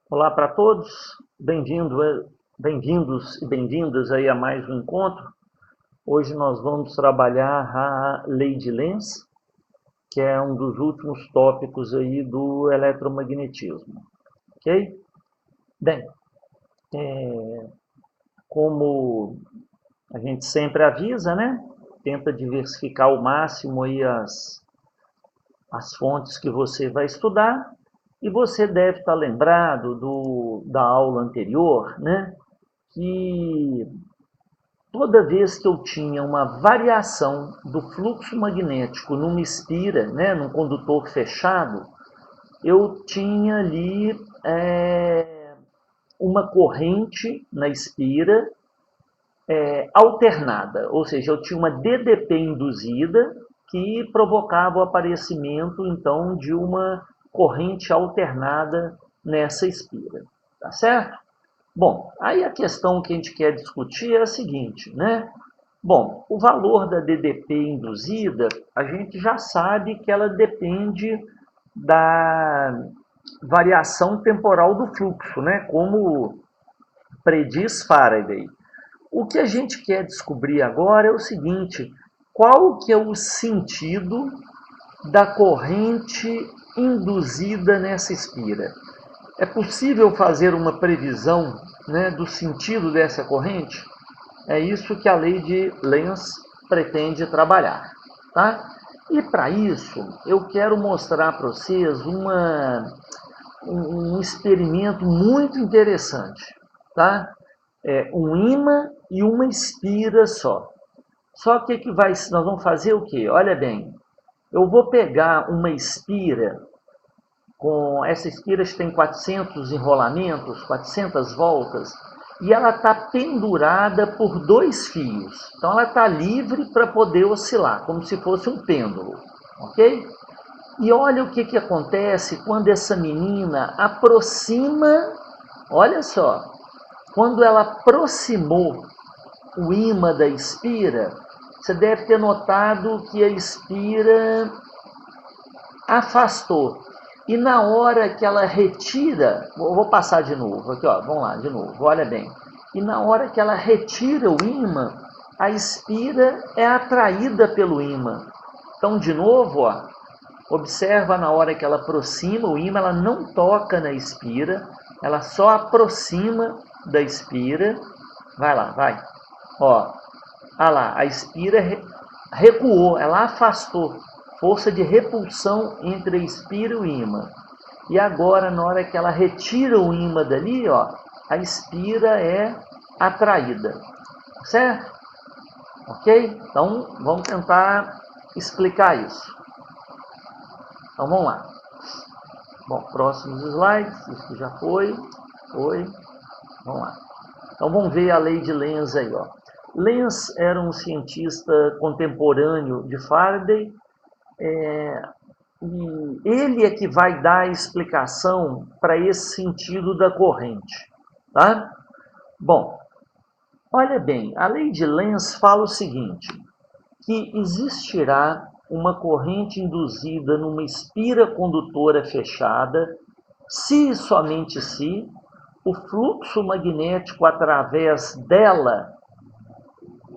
Olá para todos, bem-vindos e bem-vindas aí a mais um encontro. Hoje nós vamos trabalhar a lei de Lenz, que é um dos últimos tópicos aí do eletromagnetismo, ok? Bem, como a gente sempre avisa, né? Tenta diversificar ao máximo aí as fontes que você vai estudar. E você deve estar lembrado da aula anterior, né? Que toda vez que eu tinha uma variação do fluxo magnético numa espira, né, num condutor fechado, eu tinha ali uma corrente na espira alternada, ou seja, eu tinha uma DDP induzida que provocava o aparecimento então de uma corrente alternada nessa espira, tá certo? Bom, aí a questão que a gente quer discutir é a seguinte, né? Bom, o valor da DDP induzida, a gente já sabe que ela depende da variação temporal do fluxo, né? Como prediz Faraday. O que a gente quer descobrir agora é o seguinte: qual que é o sentido da corrente induzida nessa espira? É possível fazer uma previsão, né, do sentido dessa corrente? É isso que a lei de Lenz pretende trabalhar, tá? E para isso, eu quero mostrar para vocês um experimento muito interessante, tá? É um ímã e uma espira só. Só que nós vamos fazer o quê? Olha bem, eu vou pegar uma espira essa espira tem 400 enrolamentos, 400 voltas, e ela está pendurada por dois fios. Então ela está livre para poder oscilar, como se fosse um pêndulo, ok? E olha o que acontece quando essa menina aproxima, olha só, quando ela aproximou o ímã da espira, você deve ter notado que a espira afastou. E na hora que ela retira, vou passar de novo, aqui ó, vamos lá, de novo, olha bem. E na hora que ela retira o ímã, a espira é atraída pelo ímã. Então, de novo, ó, observa na hora que ela aproxima o ímã, ela não toca na espira, ela só aproxima da espira. Vai lá, vai. Ó, ah lá, a espira recuou, ela afastou. Força de repulsão entre a espira e o ímã. E agora, na hora que ela retira o ímã dali, ó, a espira é atraída. Certo? Ok? Então, vamos tentar explicar isso. Então, vamos lá. Bom, próximos slides. Isso já foi. Foi. Vamos lá. Então, vamos ver a lei de Lenz aí, ó. Lenz era um cientista contemporâneo de Faraday, e ele é que vai dar a explicação para esse sentido da corrente. Tá? Bom, olha bem, a lei de Lenz fala o seguinte, que existirá uma corrente induzida numa espira condutora fechada, se e somente se o fluxo magnético através dela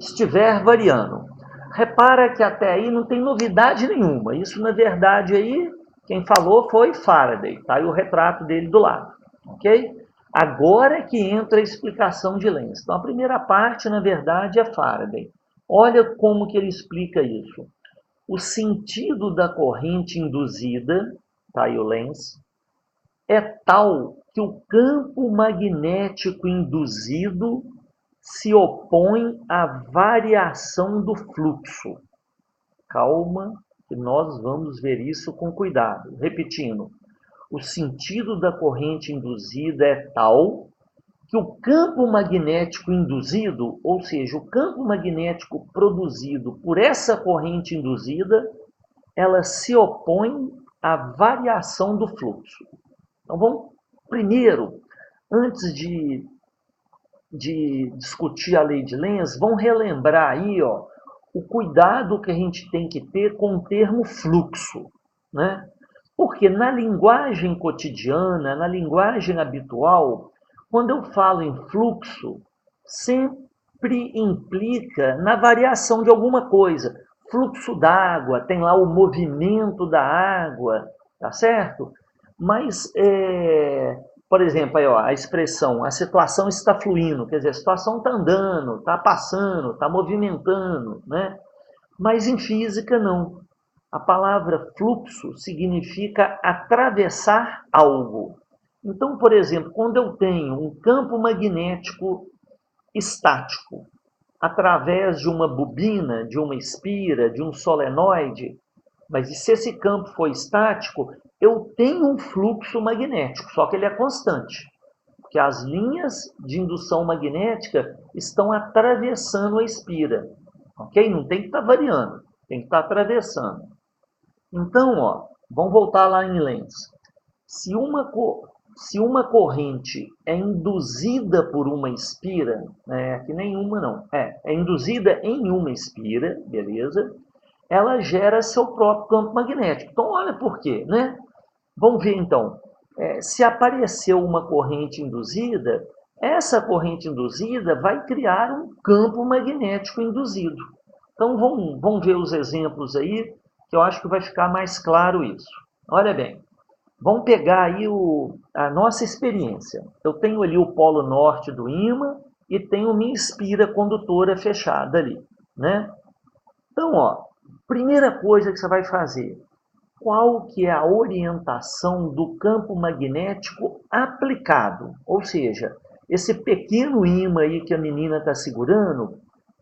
estiver variando. Repara que até aí não tem novidade nenhuma. Isso, na verdade, aí quem falou foi Faraday. Tá aí o retrato dele do lado. Ok? Agora é que entra a explicação de Lenz. Então, a primeira parte, na verdade, é Faraday. Olha como que ele explica isso. O sentido da corrente induzida, tá aí o Lenz, é tal que o campo magnético induzido se opõe à variação do fluxo. Calma, que nós vamos ver isso com cuidado. Repetindo, o sentido da corrente induzida é tal que o campo magnético induzido, ou seja, o campo magnético produzido por essa corrente induzida, ela se opõe à variação do fluxo. Então vamos primeiro, antes de discutir a lei de Lenz, vamos relembrar aí, ó, o cuidado que a gente tem que ter com o termo fluxo, né? Porque na linguagem cotidiana, na linguagem habitual, quando eu falo em fluxo, sempre implica na variação de alguma coisa. Fluxo d'água, tem lá o movimento da água, tá certo? Mas, por exemplo, aí, ó, a expressão, a situação está fluindo, quer dizer, a situação está andando, está passando, está movimentando, né? Mas em física não. A palavra fluxo significa atravessar algo. Então, por exemplo, quando eu tenho um campo magnético estático, através de uma bobina, de uma espira, de um solenoide, mas se esse campo for estático, eu tenho um fluxo magnético, só que ele é constante, porque as linhas de indução magnética estão atravessando a espira, ok? Não tem que estar variando, tem que estar atravessando. Então, ó, vamos voltar lá em Lenz. Se uma corrente é induzida por uma espira, que nenhuma não, é induzida em uma espira, beleza? Ela gera seu próprio campo magnético. Então, olha por quê, né? Vamos ver então. Se apareceu uma corrente induzida, essa corrente induzida vai criar um campo magnético induzido. Então, vamos ver os exemplos aí, que eu acho que vai ficar mais claro isso. Olha bem, vamos pegar aí a nossa experiência. Eu tenho ali o polo norte do ímã e tenho minha espira condutora fechada ali, né? Então, ó, primeira coisa que você vai fazer, qual que é a orientação do campo magnético aplicado? Ou seja, esse pequeno ímã aí que a menina está segurando,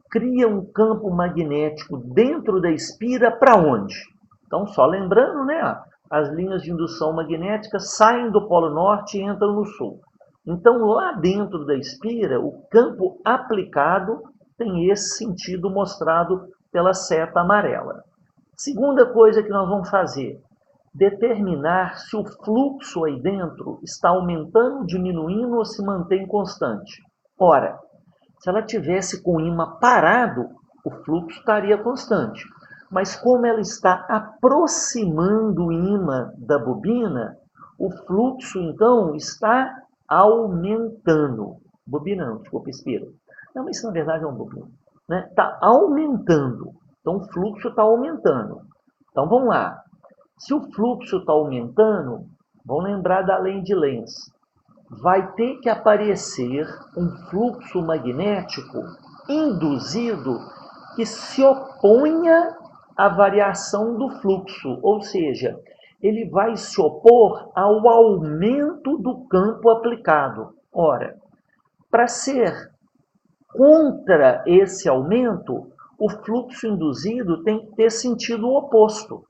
cria um campo magnético dentro da espira para onde? Então, só lembrando, né? As linhas de indução magnética saem do Polo Norte e entram no Sul. Então, lá dentro da espira, o campo aplicado tem esse sentido mostrado pela seta amarela. Segunda coisa que nós vamos fazer, determinar se o fluxo aí dentro está aumentando, diminuindo ou se mantém constante. Ora, se ela tivesse com o ímã parado, o fluxo estaria constante. Mas como ela está aproximando o ímã da bobina, o fluxo então está aumentando. Bobina não, desculpa, espira. Não, mas isso na verdade é uma bobina. Está aumentando. Então o fluxo está aumentando. Então vamos lá. Se o fluxo está aumentando, vamos lembrar da lei de Lenz. Vai ter que aparecer um fluxo magnético induzido que se oponha à variação do fluxo, ou seja, ele vai se opor ao aumento do campo aplicado. Ora, para ser contra esse aumento, o fluxo induzido tem que ter sentido oposto.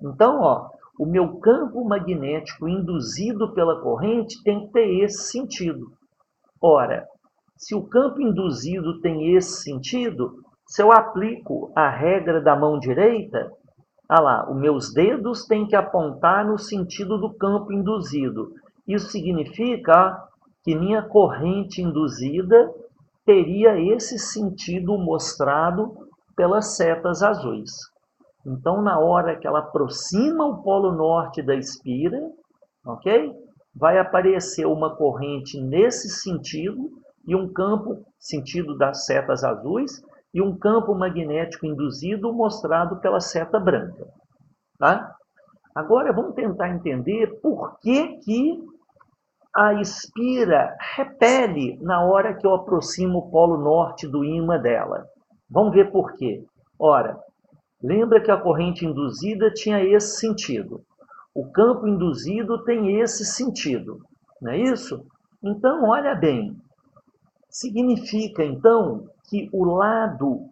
Então, ó, o meu campo magnético induzido pela corrente tem que ter esse sentido. Ora, se o campo induzido tem esse sentido, se eu aplico a regra da mão direita, os meus dedos têm que apontar no sentido do campo induzido. Isso significa que minha corrente induzida teria esse sentido mostrado pelas setas azuis. Então, na hora que ela aproxima o polo norte da espira, ok? Vai aparecer uma corrente nesse sentido e um campo, sentido das setas azuis, e um campo magnético induzido mostrado pela seta branca. Tá? Agora vamos tentar entender por que a espira repele na hora que eu aproximo o polo norte do ímã dela. Vamos ver por quê. Ora, lembra que a corrente induzida tinha esse sentido. O campo induzido tem esse sentido, não é isso? Então, olha bem, significa então que o lado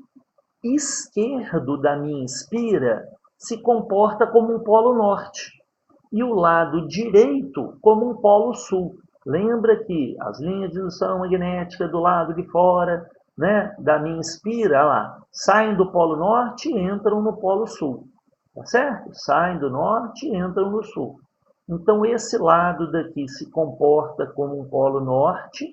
esquerdo da minha espira se comporta como um polo norte e o lado direito como um polo sul. Lembra que as linhas de indução magnética do lado de fora, da minha espira, lá, saem do polo norte e entram no polo sul. Tá certo? Saem do norte e entram no sul. Então, esse lado daqui se comporta como um polo norte,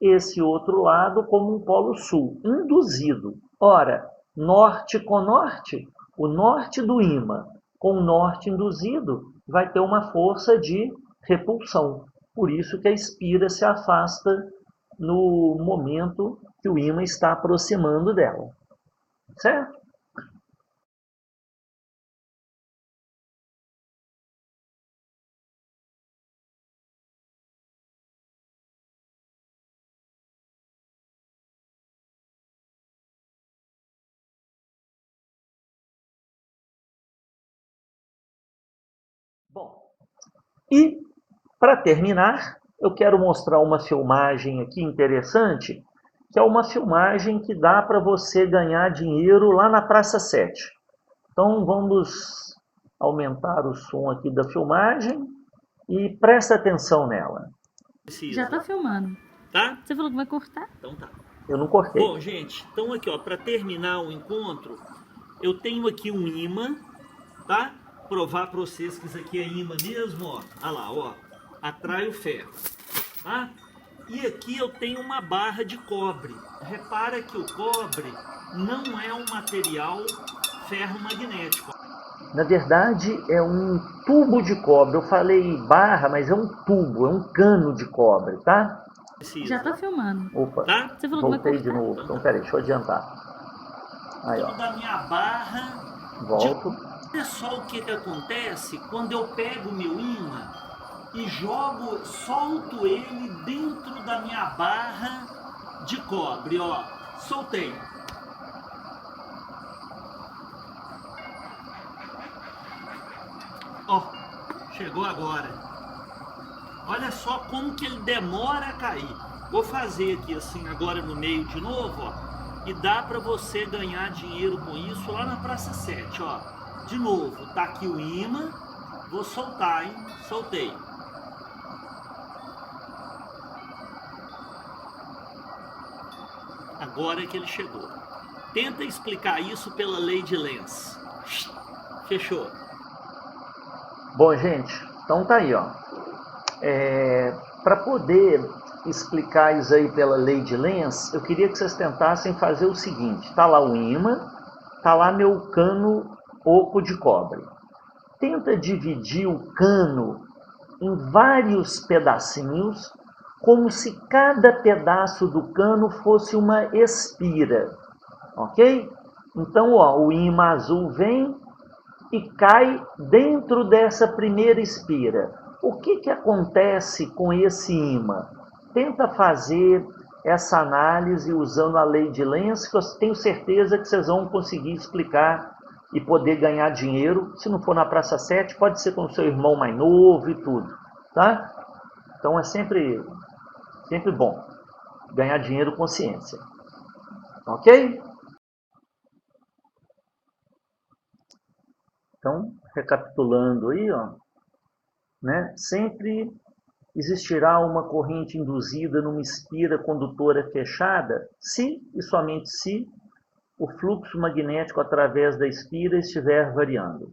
esse outro lado como um polo sul, induzido. Ora, norte com norte, o norte do ímã com o norte induzido vai ter uma força de repulsão. Por isso que a espira se afasta no momento que o ímã está aproximando dela. Certo? Bom, e para terminar, eu quero mostrar uma filmagem aqui interessante, que é uma filmagem que dá para você ganhar dinheiro lá na Praça 7. Então vamos aumentar o som aqui da filmagem e presta atenção nela. Já tá filmando. Tá? Você falou que vai cortar? Então tá. Eu não cortei. Bom, gente, então aqui, ó, para terminar o encontro, eu tenho aqui um imã, tá? Provar para vocês que isso aqui é imã mesmo, ó. Olha lá, ó. Atrai o ferro, tá? E aqui eu tenho uma barra de cobre. Repara que o cobre não é um material ferromagnético. Na verdade, é um tubo de cobre. Eu falei barra, mas é um tubo, é um cano de cobre, tá? Já tá filmando. Opa, Tá? Você falou que vai voltei de cortar? novo. Então, peraí, deixa eu adiantar. Aí, ó, Da minha barra. volto. Olha só o que acontece quando eu pego o meu imã e jogo, solto ele dentro da minha barra de cobre, ó. Soltei. Ó, chegou agora. Olha só como que ele demora a cair. Vou fazer aqui assim agora no meio de novo, ó. E dá para você ganhar dinheiro com isso lá na Praça 7, ó. De novo, tá aqui o imã. Vou soltar, hein? Soltei. Agora é que ele chegou. Tenta explicar isso pela lei de Lenz. Fechou. Bom, gente, então tá aí, ó. Para poder explicar isso aí pela lei de Lenz, eu queria que vocês tentassem fazer o seguinte. Tá lá o imã, tá lá meu cano oco de cobre. Tenta dividir o cano em vários pedacinhos, como se cada pedaço do cano fosse uma espira, ok? Então, ó, o imã azul vem e cai dentro dessa primeira espira. O que acontece com esse imã? Tenta fazer essa análise usando a lei de Lenz, que eu tenho certeza que vocês vão conseguir explicar e poder ganhar dinheiro. Se não for na Praça 7, pode ser com o seu irmão mais novo e tudo, tá? Então é sempre bom ganhar dinheiro com ciência, ok? Então, recapitulando aí, ó, né? Sempre existirá uma corrente induzida numa espira condutora fechada, se e somente se o fluxo magnético através da espira estiver variando.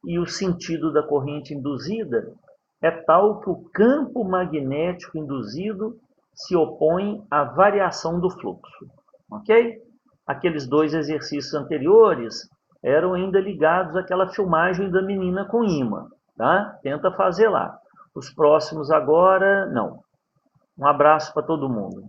E o sentido da corrente induzida é tal que o campo magnético induzido se opõe à variação do fluxo. Ok? Aqueles dois exercícios anteriores eram ainda ligados àquela filmagem da menina com imã. Tá? Tenta fazer lá. Os próximos agora, não. Um abraço para todo mundo.